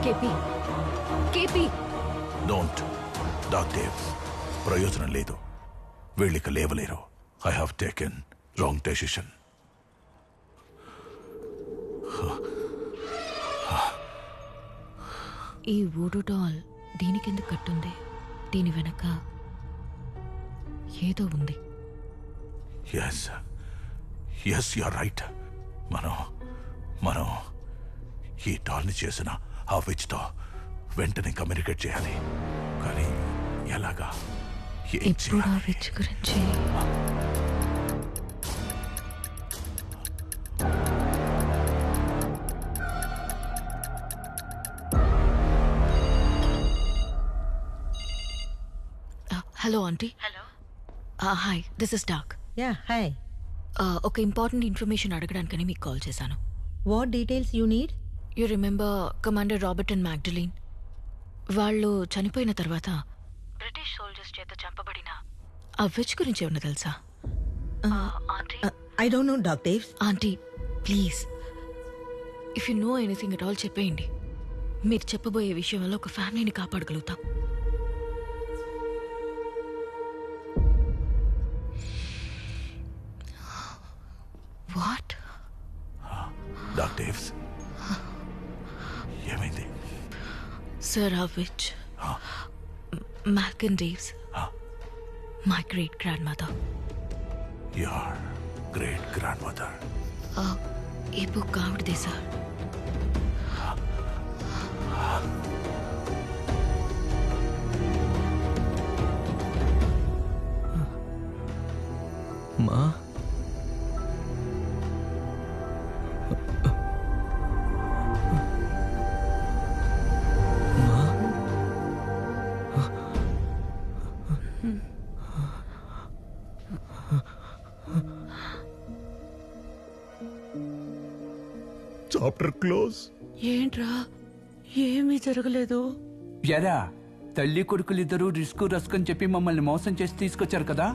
KP KP don't doctor, ప్రయోజనం లేదు. వీళ్ళిక లేవలేరు. I have taken wrong decision. ఈ వూడూ డాల్ దీనికెందుకు కట్టుంది? దీని వెనక ఏదో ఉంది. Yes yes, you are right. మనం ఈ డాల్ని చేసిన ఆ విచ్తో వెంటనే కమ్యూనికేట్ చేయాలి. కానీ ఎలాగా? ఏం ఇప్పుడు ఆ చేయాలి? విచ్ గురించి hello aunty. Hello. Hi, this is Doc. Yeah hi. ఒక ఇంపార్టెంట్ ఇన్ఫర్మేషన్ అడగడానికని మీకు కాల్ చేశాను. What details you need? You remember Commander Robert and Magdalene? వాళ్ళు చనిపోయిన తర్వాత బ్రిటిష్ సోల్జర్స్ చేత చంపబడిన ఆ విచ్ గురించి ఏమన్నా తెలుసా? I don't know doctor. Aunty please, if you know anything at all చెప్పేయండి. మీరు చెప్పబోయే విషయం వల్ల ఒక ఫ్యామిలీని కాపాడగలుగుతాం. వాట్? డాక్టర్స్, ఏమైంది? Sir, of which Malcolm Daves, my great grandmother. Your great grandmother. ये बुक आविडదే సార్. మా చాప్టర్ క్లోజ్. ఏంట్రా, ఏమీ జరగలేదు. ఎరా, తల్లి కొడుకులిద్దరూ రిస్క్ రస్క్ అని చెప్పి మమ్మల్ని మోసం చేసి తీసుకొచ్చారు కదా.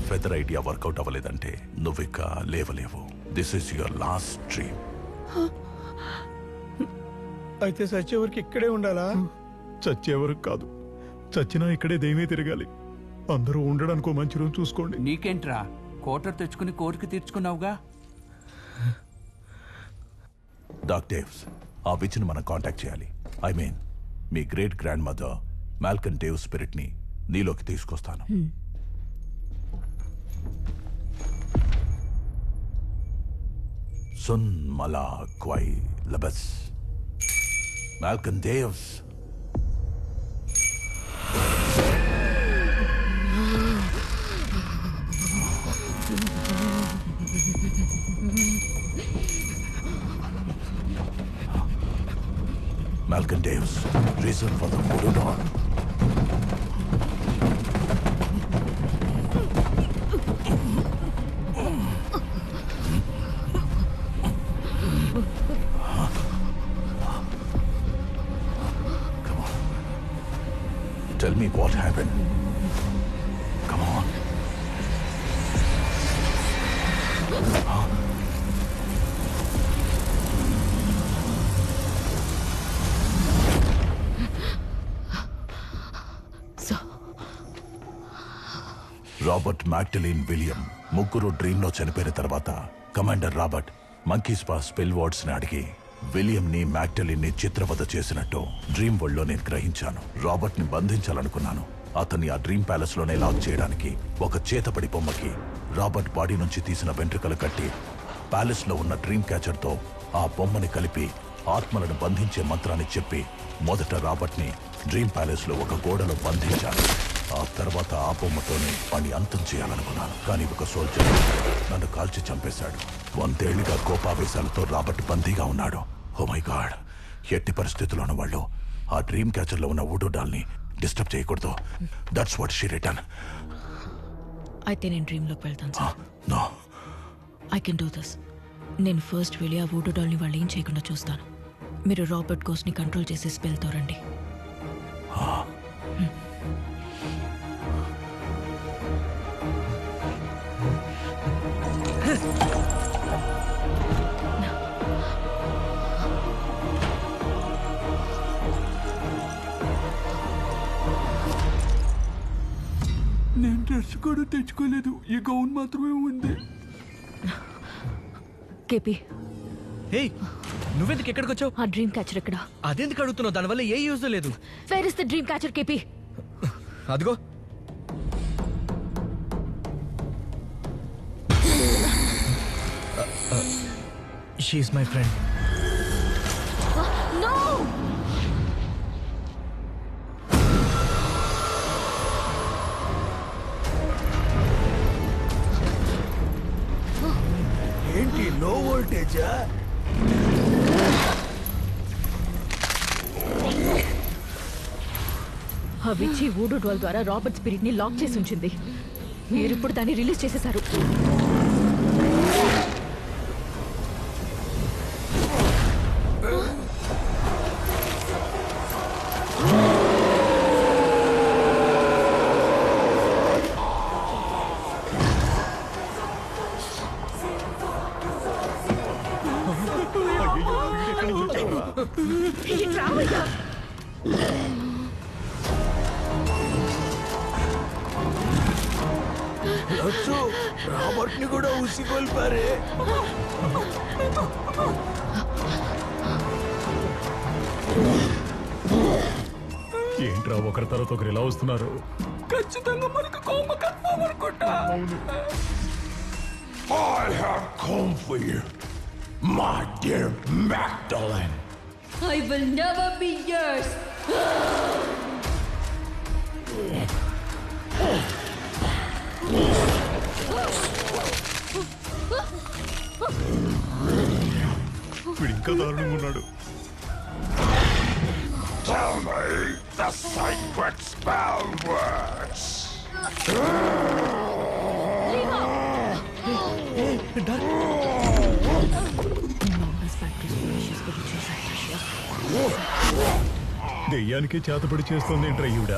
ఫెదర్ ఐడియా వర్కౌట్ అవ్వలేదంటే నువ్విక లేవలేవు. This is your last dream. అయితే చచ్చేవరకు ఇక్కడే ఉండాలా? చచ్చేవరకు కాదు, చచ్చినా ఇక్కడే దేమే తిరగాలి. అందరూ ఉండడానికి ఓ మంచి రోజు చూసుకోండి. నీకేంట్రా, కోటర్ తెచ్చుకుని కోరిక తీర్చుకున్నావుగా. డాక్టర్స్, ఆ విచ్ని మనం కాంటాక్ట్ చేయాలి. I mean, me great grand mother Malcolm Dave spirit ని నీలోకి తీసుకొస్తాను. సున్ మలా క్వై లబస్ Malcolm డేవ్స్. Malcolm Daves, reason for the voodoo doll. Come on. Tell me what happened. Come on. Robert, Magdalene, William ముగ్గురు dream లో చనిపోయిన తర్వాత కమాండర్ రాబర్ట్ మంకీస్ పా spell words ని అడిగి విలియం ని మ్యాగ్డలీన్ ని చిత్రవద చేసినట్టు డ్రీమ్ వరల్డ్ లో నేను గ్రహించాను. రాబర్ట్ ని బంధించాలనుకున్నాను. అతన్ని ఆ డ్రీమ్ ప్యాలెస్ లోనే లాక్ చేయడానికి ఒక చేతపడి బొమ్మకి రాబర్ట్ బాడీ నుంచి తీసిన వెంట్రుకలు కట్టి ప్యాలెస్ లో ఉన్న డ్రీమ్ క్యాచర్ తో ఆ బొమ్మని కలిపి ఆత్మలను బంధించే మంత్రాన్ని చెప్పి మొదట రాబర్ట్ ని డ్రీమ్ ప్యాలెస్ లో ఒక గోడలో బంధించాను. ఆ తర్వాత ఆ బొమ్మతోనే పని అంతం చేయాలనుకున్నాను. కానీ ఒక సోల్జర్ నన్ను కాల్చి చంపేశాడు. 100 ఏళ్లుగా కోపావేశాలతో రాబర్ట్ బందీగా ఉన్నాడు. ఓ మై గాడ్, ఎట్టి పరిస్థితుల్లోనూ వాళ్ళు ఆ డ్రీమ్ క్యాచర్ లో ఉన్న వూడూ డాల్ ని డిస్టర్బ్ చేయకూడదు. That's what she return. అయితే నేను డ్రీమ్లోకి వెళ్తాను sir. No, I can do this. నేను ఫస్ట్ వెళ్ళి ఆ వూడూ డాల్ని వాళ్ళు ఏం చేయకుండా చూస్తాను. మీరు రాబర్ట్ గోస్ట్ని కంట్రోల్ చేసే స్పెల్తో రండి. తెచ్చుకోలేదు, ఈ గౌన్ మాత్రమే ఉంది. కేపీ, ఏయ్, నువ్వెందుకు ఎక్కడికి వచ్చావు? ఆ డ్రీమ్ క్యాచర్ ఎక్కడ? అదెందుకు అడుగుతున్నావు? దానివల్ల ఏ యూజ్ లేదు. Where is the dream catcher KP? అదిగో. She is my friend. నో! ఏంటి లో వోల్టేజా? ఆ విచ్చి వూడూ డాల్ ద్వారా రాబర్ట్ స్పిరిట్ ని లాక్ చేసి ఉంచింది. మీరు ఇప్పుడు దాన్ని రిలీజ్ చేసేశారు. రాబర్ట్ ని కూడా ఉసిగొల్పారే. ఏంట్రా ఒకరి తర్వాత ఒకరు ఇలా వస్తున్నారు? ఖచ్చితంగా మనకు కోమ కన్ఫర్మ్ అనుకుంటా. I have come for you, my dear Magdalene. I will never be yours. వీడు ఇంకా దారుణంగా ఉన్నాడు. Tell me the sacred spell words. దెయ్యానికే చేతపడి చేస్తోంది ఏంట్రా ఈవిడ?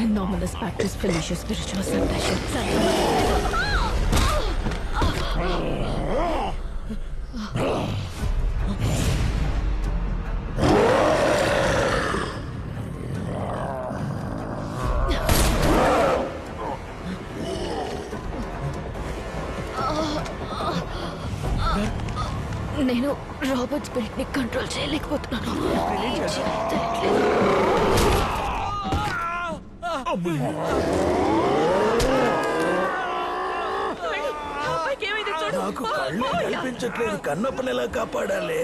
Anomalous practice Felicia spiritual suppression. నేను రాబర్ట్ స్పిరిట్ ని కంట్రోల్ చేయలేకపోతున్నాను. నాకు కళ్ళు కనిపించట్లేదు, కన్నప్పని ఎలా కాపాడాలి?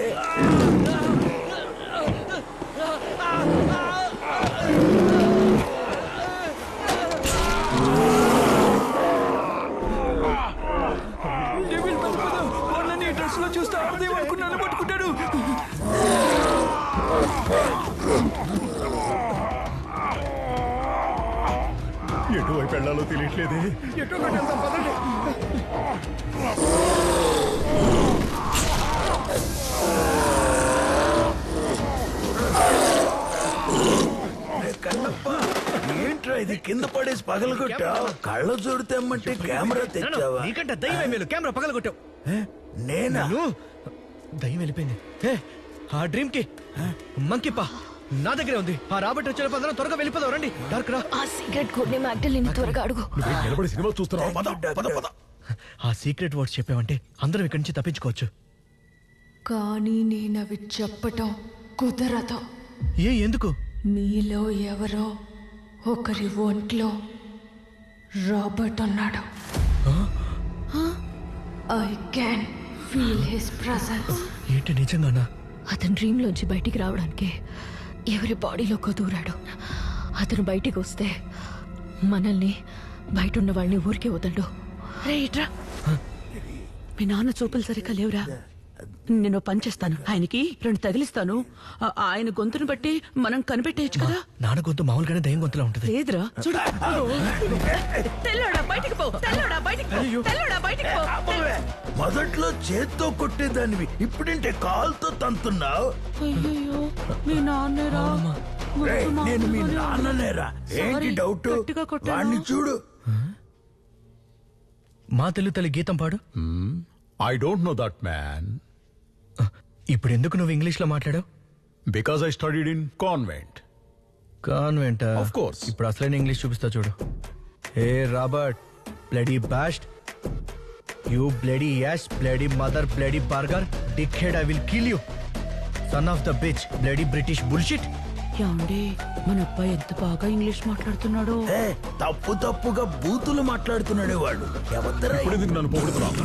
వాళ్ళని డ్రెస్ లో చూస్తే ఆడదేమనుకున్నాను పట్టుకుంటాడు. ఎటువైపు వెళ్ళాలో తెలియట్లేదే. ఎటో ఒకటి వెళ్దాం, పదండి. కన్నప్ప, ఏంట్రా ఇది కింద పడేసి పగలగొట్టా? కళ్ళ చూడితేమ్మంటే కెమెరా తెచ్చావా? నీకంటే దయ్యం మేలు, కెమెరా పగలగొట్టావు. నేనా? దయ్యం వెళ్ళిపోయింది. ఆ డ్రీమ్ కి మంకీపా నా దగ్గరే ఉంది. ఆ రాబర్ట్ వచ్చిన పదన త్వరగా వెళ్ళిపోదాం, రండి. డార్క్ రా. ఆ సీక్రెట్ కోడ్ ని మ్యాగ్డలిన్ త్వరగా అడుగు. నువ్వేం నిలబడి సినిమా చూస్తున్నావు? పద, పద, పద. ఆ సీక్రెట్ వర్డ్స్ చెప్పావంటే అందరం ఇక్కడి నుంచి తప్పించుకోవచ్చు. కానీ నేనవి చెప్పటం కుదరదు. ఎందుకు? మీలో ఎవరో ఒకరి ఒంట్లో రాబర్ట్ ఉన్నాడు. I can feel his presence. ఏంటి నిజంగానా? అతను డ్రీమ్ లోంచి బయటికి రావడానికి ఎవరి బాడీలోకో దూరాడు. అతను బయటికి వస్తే మనల్ని బయట ఉన్న వాళ్ళని ఊరికే వదలడు. రే ఇట్రా. మీ నాన్న చూపులు సరిగ్గా లేవురా. నేను పని చేస్తాను, ఆయనకి 2 తగిలిస్తాను. ఆయన గొంతును బట్టి మనం కనిపెట్టేయచ్చు కదా. నాన్న గొంతు మామూలుగానే దయ్యం గొంతులా ఉంటుంది. లేదురా, చూడు. తెల్లోడా బయటికి పో, తెల్లోడా బయటికి పో, తెల్లోడా బయటికి పో. మొదట్లో చేత్తో కొట్టేదానివి, ఇప్పుడంటే కాల్తో తంతున్నావు. అయ్యయ్యో, మీ నాన్నేరా. రేయ్, నేను మీ నాన్ననేరా. ఏంటి డౌట్? గట్టిగా కొట్టానా? వాణ్ణి చూడు. మా తెలుగు తల్లి గీతం పాడు. I don't know that man. ఇప్పుడు ఎందుకు నువ్వు ఇంగ్లీష్ లో మాట్లాడావు? Because I studied in convent. Convent Of course. ఇప్పుడు అసలైన ఇంగ్లీష్ చూపిస్తా చూడు. Hey Robert, bloody bast, you bloody ash, bloody mother, bloody burger, dick head, I will kill you, son of the bitch, bloody British bullshit. ఏమండి మన అబ్బాయి ఎంత బాగా English మాట్లాడుతున్నాడు. తప్పుగా బూతులు మాట్లాడుతున్నాడే వాడు. ఎవద్దరా ఇప్పుడు ఎందుకు నన్ను పొగుడుతున్నావు?